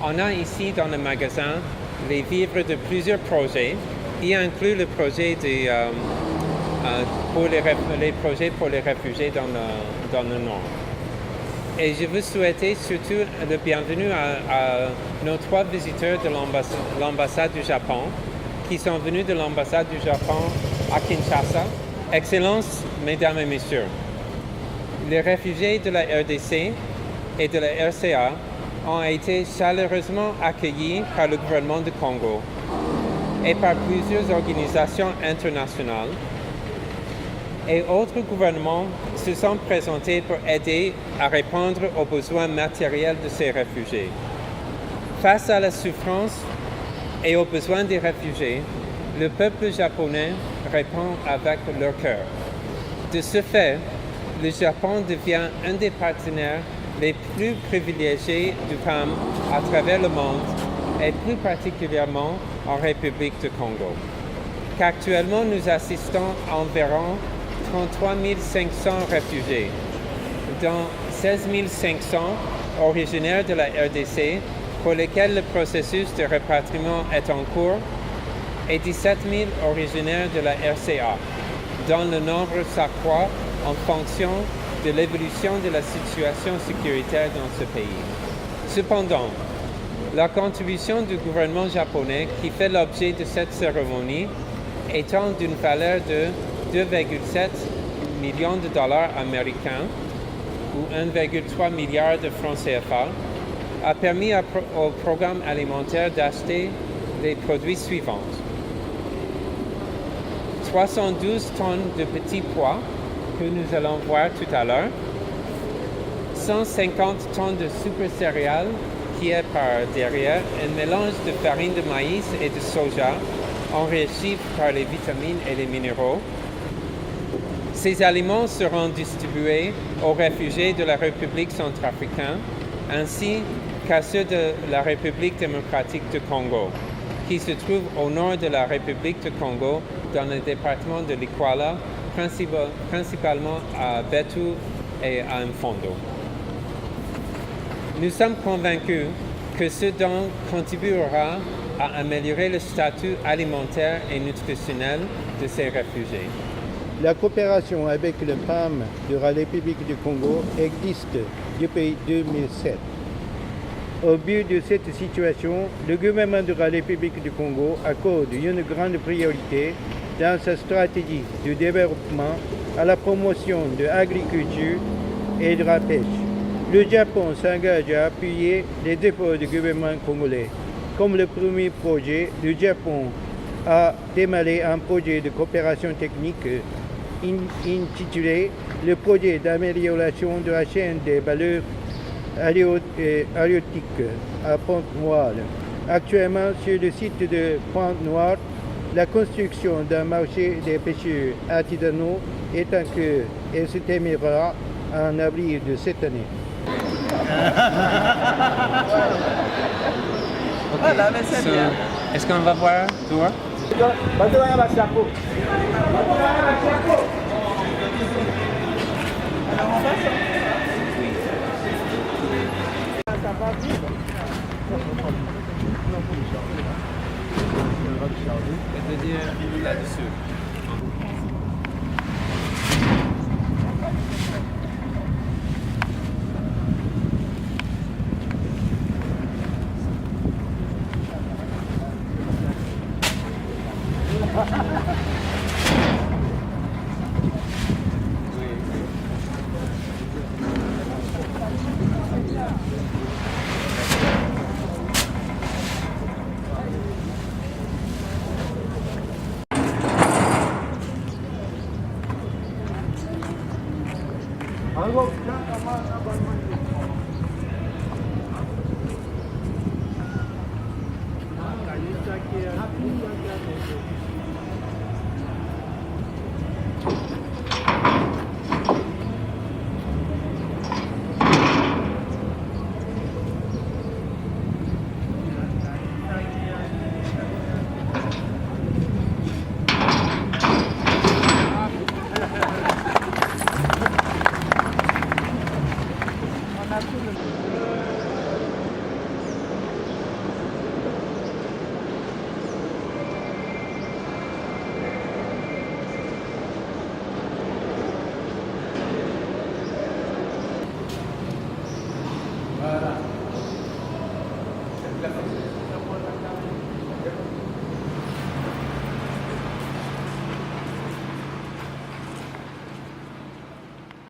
On a ici dans le magasin les vivres de plusieurs projets, y inclut le projet pour les projets pour les réfugiés dans le Nord. Et je veux souhaiter surtout le bienvenu à nos 3 visiteurs de l'ambassade du Japon qui sont venus de l'ambassade du Japon à Kinshasa. Excellences, Mesdames et Messieurs, les réfugiés de la RDC et de la RCA ont été chaleureusement accueillis par le gouvernement du Congo et par plusieurs organisations internationales. Et autres gouvernements se sont présentés pour aider à répondre aux besoins matériels de ces réfugiés. Face à la souffrance et aux besoins des réfugiés, le peuple japonais répond avec leur cœur. De ce fait, le Japon devient un des partenaires les plus privilégiés du PAM à travers le monde et plus particulièrement en République du Congo. Qu'actuellement, nous assistons à environ 33 500 réfugiés, dont 16 500 originaires de la RDC pour lesquels le processus de rapatriement est en cours et 17 000 originaires de la RCA, dont le nombre s'accroît en fonction de l'évolution de la situation sécuritaire dans ce pays. Cependant, la contribution du gouvernement japonais qui fait l'objet de cette cérémonie étant d'une valeur de 2,7 millions de dollars américains ou 1,3 milliard de francs CFA a permis au programme alimentaire d'acheter les produits suivants. 312 tonnes de petits pois que nous allons voir tout à l'heure, 150 tonnes de sucre céréales qui est par derrière un mélange de farine de maïs et de soja enrichi par les vitamines et les minéraux. Ces aliments seront distribués aux réfugiés de la République centrafricaine ainsi qu'à ceux de la République démocratique du Congo, qui se trouve au nord de la République du Congo dans le département de l'Ikwala, principalement à Betu et à Mfondo. Nous sommes convaincus que ce don contribuera à améliorer le statut alimentaire et nutritionnel de ces réfugiés. La coopération avec le PAM de la République du Congo existe depuis 2007. Au but de cette situation, le gouvernement de la République du Congo accorde une grande priorité dans sa stratégie de développement à la promotion de l'agriculture et de la pêche. Le Japon s'engage à appuyer les efforts du gouvernement congolais. Comme le premier projet, le Japon a démarré un projet de coopération technique intitulé le projet d'amélioration de la chaîne des valeurs halieutiques à Pointe-Noire. Actuellement, sur le site de Pointe-Noire, la construction d'un marché des pêcheurs artisanaux est en cours et se terminera en avril de cette année. Voilà, mais c'est bien. Est-ce qu'on va voir toi? C'est-à-dire là-dessus. la fête.